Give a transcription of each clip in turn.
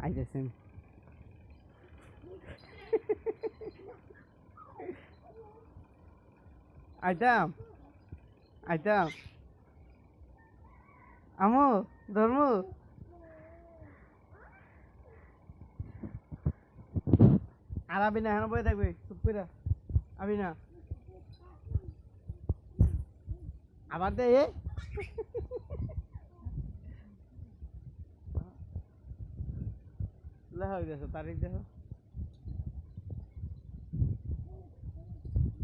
আইতেছেন আইতাম আইতাম আমু ধর্মু আর আবি না এখন বয়ে থাকবে চুপ করে আবি না আবার দে লেখা হয়ে গেছে তারিখ দেখো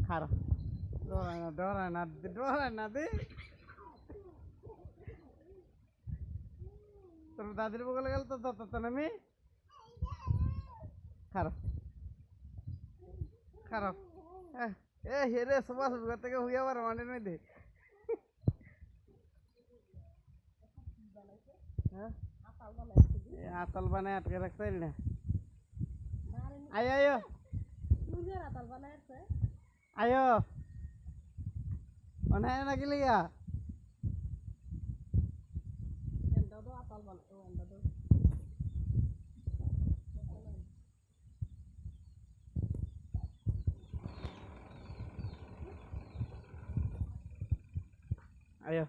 খারাপ ডরায় না দে তোর দাদির বগলে গেল তো নামি খারাপ খারাপ এ হেরে সবাই ঘর থেকে হুইয়া আবার মানের মধ্যে আতাল বানায় আটকে রাখতে পারি না আয় আয় আয় অনায় নাকি লিগা ayo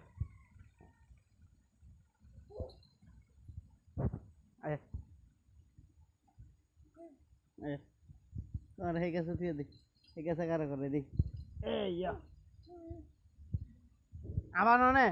ayo ayo তোমার হয়ে গেছে তুই দেখ হয়ে গেছে কারো করে দেখ এই আবার অনে